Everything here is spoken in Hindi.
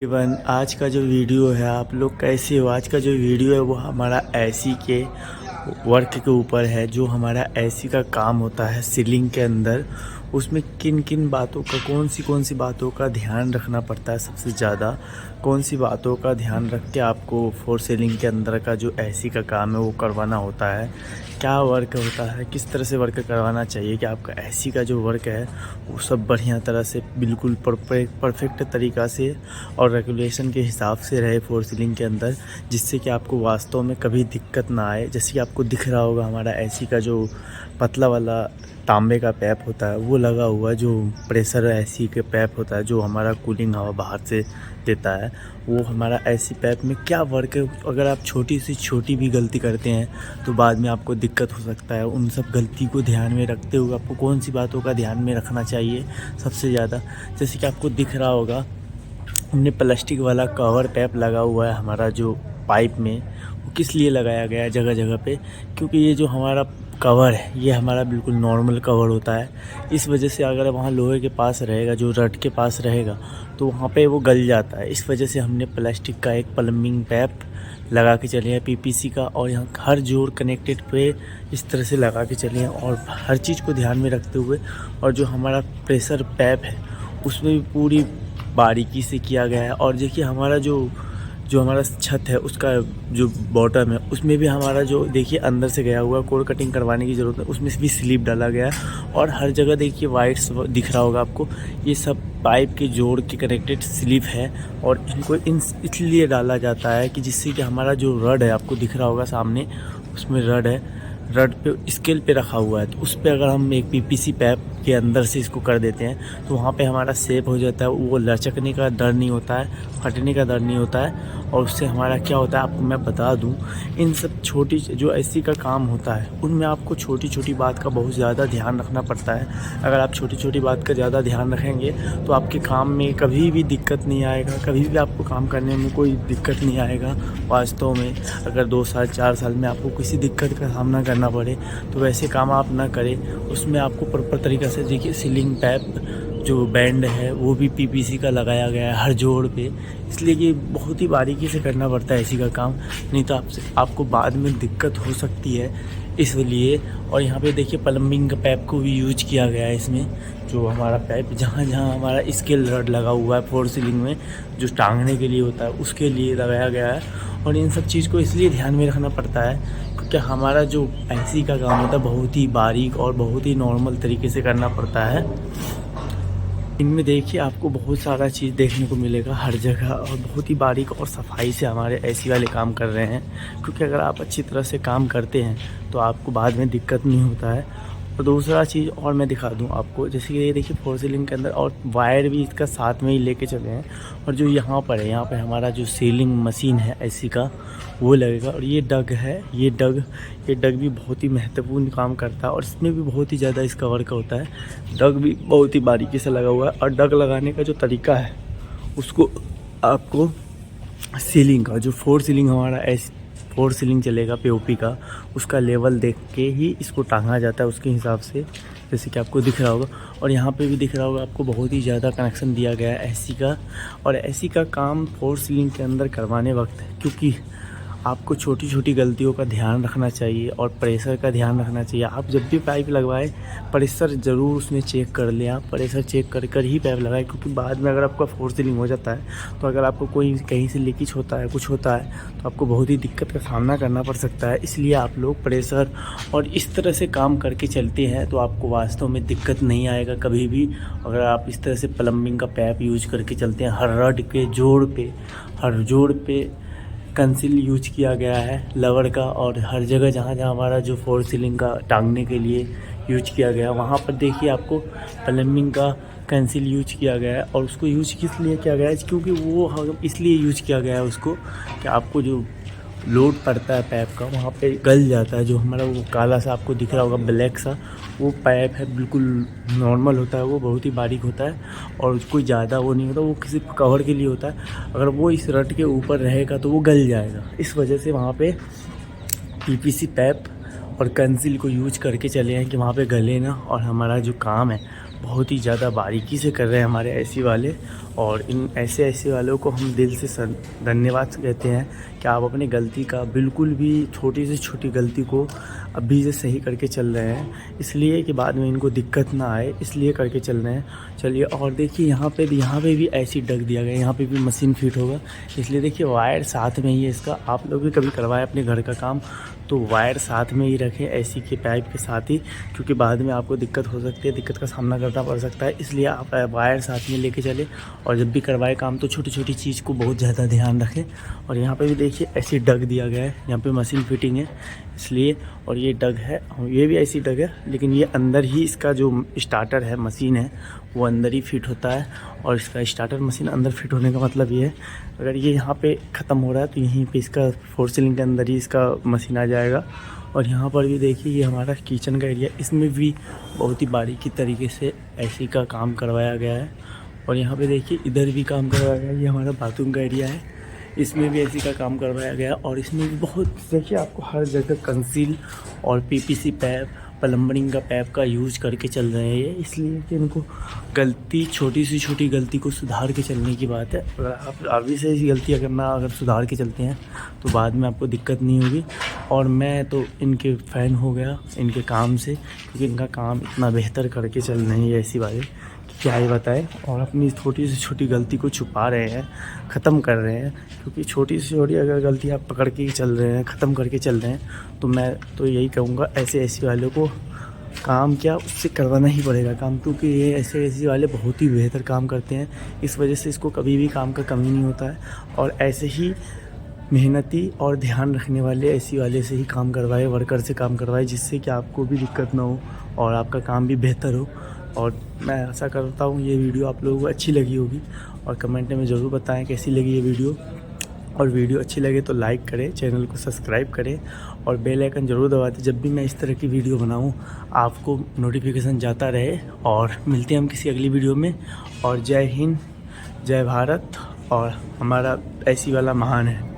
इवन आज का जो वीडियो है, आप लोग कैसे हो? आज का जो वीडियो है वो हमारा एसी के वर्क के ऊपर है। जो हमारा एसी का काम होता है सीलिंग के अंदर, उसमें किन किन बातों का, कौन सी बातों का ध्यान रखना पड़ता है। सबसे ज़्यादा कौन सी बातों का ध्यान रख के आपको फोर सीलिंग के अंदर का जो एसी का काम है वो करवाना होता है। क्या वर्क होता है, किस तरह से वर्क करवाना चाहिए कि आपका एसी का जो वर्क है वो सब बढ़िया तरह से बिल्कुल परफेक्ट तरीक़ा से और रेगुलेशन के हिसाब से रहे फोर सीलिंग के अंदर, जिससे कि आपको वास्तव में कभी दिक्कत ना आए। जैसे कि आपको दिख रहा होगा हमारा एसी का जो पतला वाला तांबे का पाइप होता है वो लगा हुआ है, जो प्रेशर एसी के पाइप होता है जो हमारा कूलिंग हवा बाहर से देता है, वो हमारा एसी पाइप में क्या वर्क है। अगर आप छोटी से छोटी भी गलती करते हैं तो बाद में आपको दिक्कत हो सकता है। उन सब गलती को ध्यान में रखते हुए आपको कौन सी बातों का ध्यान में रखना चाहिए सबसे ज़्यादा। जैसे कि आपको दिख रहा होगा हमने प्लास्टिक वाला कवर पाइप लगा हुआ है हमारा जो पाइप में, वो किस लिए लगाया गया है जगह जगह पे, क्योंकि ये जो हमारा कवर है ये हमारा बिल्कुल नॉर्मल कवर होता है। इस वजह से अगर वहाँ लोहे के पास रहेगा, जो रड के पास रहेगा, तो वहाँ पे वो गल जाता है। इस वजह से हमने प्लास्टिक का एक प्लम्बिंग पाइप लगा के चले हैं पीपीसी का, और यहाँ हर जोड़ कनेक्टेड पे इस तरह से लगा के चले हैं, और हर चीज़ को ध्यान में रखते हुए। और जो हमारा प्रेशर पाइप है उसमें भी पूरी बारीकी से किया गया है। और देखिए हमारा जो हमारा छत है उसका जो बॉटम है उसमें भी हमारा जो देखिए अंदर से गया हुआ कोड कटिंग करवाने की ज़रूरत है, उसमें भी स्लिप डाला गया है। और हर जगह देखिए वाइट्स दिख रहा होगा आपको, ये सब पाइप के जोड़ के कनेक्टेड स्लिप है। और इनको इसलिए डाला जाता है कि जिससे कि हमारा जो रड है, आपको दिख रहा होगा सामने उसमें रड है, रड पे स्केल पे रखा हुआ है, तो उस पर अगर हम एक पीपीसी पाइप के अंदर से इसको कर देते हैं तो वहाँ पे हमारा सेफ हो जाता है। वो लचकने का डर नहीं होता है, फटने का डर नहीं होता है। और उससे हमारा क्या होता है आपको मैं बता दूं, इन सब छोटी जो एसी का काम होता है उनमें आपको छोटी छोटी बात का बहुत ज़्यादा ध्यान रखना पड़ता है। अगर आप छोटी छोटी बात का ज़्यादा ध्यान रखेंगे तो आपके काम में कभी भी दिक्कत नहीं आएगा, कभी भी आपको काम करने में कोई दिक्कत नहीं आएगा। वास्तव में अगर 2 साल 4 साल में आपको किसी दिक्कत का सामना करना पड़े तो वैसे काम आप ना करें। उसमें आपको प्रॉपर तरीक़ा से देखिए सीलिंग पाइप जो बैंड है वो भी पीपीसी का लगाया गया है हर जोड़ पे, इसलिए कि बहुत ही बारीकी से करना पड़ता है एसी का काम, नहीं तो आपको बाद में दिक्कत हो सकती है इसलिए। और यहाँ पे देखिए प्लम्बिंग का पाइप को भी यूज किया गया है इसमें, जो हमारा पाइप जहाँ जहाँ हमारा स्केल रड लगा हुआ है फोर सीलिंग में जो टांगने के लिए होता है उसके लिए लगाया गया है। और इन सब चीज़ को इसलिए ध्यान में रखना पड़ता है क्योंकि हमारा जो एसी का काम होता है बहुत ही बारीक और बहुत ही नॉर्मल तरीके से करना पड़ता है। इनमें देखिए आपको बहुत सारा चीज़ देखने को मिलेगा हर जगह, और बहुत ही बारीक और सफाई से हमारे एसी वाले काम कर रहे हैं। क्योंकि अगर आप अच्छी तरह से काम करते हैं तो आपको बाद में दिक्कत नहीं होता है। और दूसरा चीज़ और मैं दिखा दूं आपको, जैसे कि ये देखिए फोर सीलिंग के अंदर और वायर भी इसका साथ में ही लेके चले हैं। और जो यहाँ पर है, यहाँ पर हमारा जो सीलिंग मशीन है एसी का वो लगेगा। और ये डग है, ये डग भी बहुत ही महत्वपूर्ण काम करता है, और इसमें भी बहुत ही ज़्यादा इसका वर्क होता है। डग भी बहुत ही बारीकी से लगा हुआ है, और डग लगाने का जो तरीका है उसको आपको सीलिंग का जो फोर सीलिंग हमारा फोर सीलिंग चलेगा पीओपी का, उसका लेवल देख के ही इसको टांगा जाता है उसके हिसाब से, जैसे कि आपको दिख रहा होगा। और यहाँ पे भी दिख रहा होगा आपको बहुत ही ज़्यादा कनेक्शन दिया गया है एसी का। और एसी का काम फोर सीलिंग के अंदर करवाने वक्त, क्योंकि आपको छोटी छोटी गलतियों का ध्यान रखना चाहिए और प्रेशर का ध्यान रखना चाहिए। आप जब भी पाइप लगवाएं प्रेशर ज़रूर उसमें चेक कर लें, आप प्रेशर चेक कर कर ही पाइप लगाएं, क्योंकि बाद में अगर आपका फोर सीलिंग हो जाता है तो अगर आपको कोई कहीं से लीकेज होता है, कुछ होता है, तो आपको बहुत ही दिक्कत का सामना करना पड़ सकता है। इसलिए आप लोग प्रेशर और इस तरह से काम करके चलते हैं तो आपको वास्तव में दिक्कत नहीं आएगा कभी भी। अगर आप इस तरह से प्लम्बिंग का पाइप यूज करके चलते हैं, हर जोड़ पे कंसील यूज किया गया है लवर का, और हर जगह जहाँ जहाँ हमारा जो फोर सीलिंग का टांगने के लिए यूज किया गया वहाँ पर देखिए आपको प्लम्बिंग का कंसील यूज किया गया है। और उसको यूज किस लिए किया गया है, क्योंकि वो इसलिए यूज किया गया है उसको कि आपको जो लोड पड़ता है पाइप का वहाँ पे गल जाता है। जो हमारा वो काला सा आपको दिख रहा होगा ब्लैक सा, वो पाइप है बिल्कुल नॉर्मल होता है, वो बहुत ही बारीक होता है और कोई ज़्यादा वो नहीं होता, वो किसी कवर के लिए होता है। अगर वो इस रट के ऊपर रहेगा तो वो गल जाएगा, इस वजह से वहाँ पे पीपीसी पाइप और कंसील को यूज करके चले हैं कि वहाँ पे गले ना। और हमारा जो काम है बहुत ही ज़्यादा बारीकी से कर रहे हैं हमारे एसी वाले, और इन ऐसे वालों को हम दिल से धन्यवाद कहते हैं कि आप अपनी गलती का बिल्कुल भी छोटी से छोटी गलती को अभी से सही करके चल रहे हैं, इसलिए कि बाद में इनको दिक्कत ना आए, इसलिए करके चल रहे हैं। चलिए और देखिए यहाँ पे भी ऐसी डग दिया गया है, यहाँ पे भी मशीन फिट होगा, इसलिए देखिए वायर साथ में ही है इसका। आप लोग भी कभी करवाएं अपने घर का काम तो वायर साथ में ही रखें एसी के पाइप के साथ ही, क्योंकि बाद में आपको दिक्कत हो सकती है, दिक्कत का सामना करना पड़ सकता है, इसलिए आप वायर साथ में लेके चलें। और जब भी करवाए काम तो छोटी छोटी चीज़ को बहुत ज़्यादा ध्यान रखें। और यहाँ पे भी देखिए ऐसी डग दिया गया है, यहाँ पे मशीन फिटिंग है इसलिए, और ये डग है, ये भी ऐसी डग है, लेकिन ये अंदर ही इसका जो स्टार्टर है मशीन है वो अंदर ही फिट होता है। और इसका स्टार्टर मशीन अंदर फिट होने का मतलब ये है, अगर ये यहाँ पे ख़त्म हो रहा है तो यहीं पे इसका 4 सीलिंग के अंदर ही इसका मशीन आ जाएगा। और यहाँ पर भी देखिए ये हमारा किचन का एरिया, इसमें भी बहुत ही बारीकी तरीके से एसी का काम करवाया गया है। और यहाँ पे देखिए इधर भी काम करवाया गया है, ये हमारा बाथरूम का एरिया है, इसमें भी एसी का काम करवाया गया। और इसमें भी बहुत देखिए आपको हर जगह कंसील और पीपीसी पैप, प्लम्बरिंग का पैप का यूज़ करके चल रहे हैं ये, इसलिए कि इनको गलती छोटी से छोटी गलती को सुधार के चलने की बात है। अगर आप अभी से ऐसी गलतियाँ करना अगर सुधार के चलते हैं तो बाद में आपको दिक्कत नहीं होगी। और मैं तो इनके फ़ैन हो गया इनके काम से, क्योंकि इनका काम इतना बेहतर करके चल रहे हैं ऐसी वाले, क्या ही बताएं। और अपनी छोटी से छोटी गलती को छुपा रहे हैं, ख़त्म कर रहे हैं, क्योंकि छोटी से छोटी अगर गलती आप पकड़ के चल रहे हैं, ख़त्म करके चल रहे हैं, तो मैं तो यही कहूँगा ऐसे वालों को काम क्या उससे करवाना ही पड़ेगा काम, क्योंकि ये ऐसे वाले बहुत ही बेहतर काम करते हैं। इस वजह से इसको कभी भी काम का कमी नहीं होता है। और ऐसे ही मेहनती और ध्यान रखने वाले एसी वाले से ही काम करवाए, वर्कर से काम करवाए, जिससे कि आपको भी दिक्कत ना हो और आपका काम भी बेहतर हो। और मैं आशा करता हूँ ये वीडियो आप लोगों को अच्छी लगी होगी, और कमेंट में ज़रूर बताएं कैसी लगी ये वीडियो। और वीडियो अच्छी लगे तो लाइक करें, चैनल को सब्सक्राइब करें और बेल आइकन ज़रूर दबा दें, जब भी मैं इस तरह की वीडियो बनाऊँ आपको नोटिफिकेशन जाता रहे। और मिलते हैं हम किसी अगली वीडियो में। और जय हिंद, जय भारत, और हमारा एसी वाला महान है।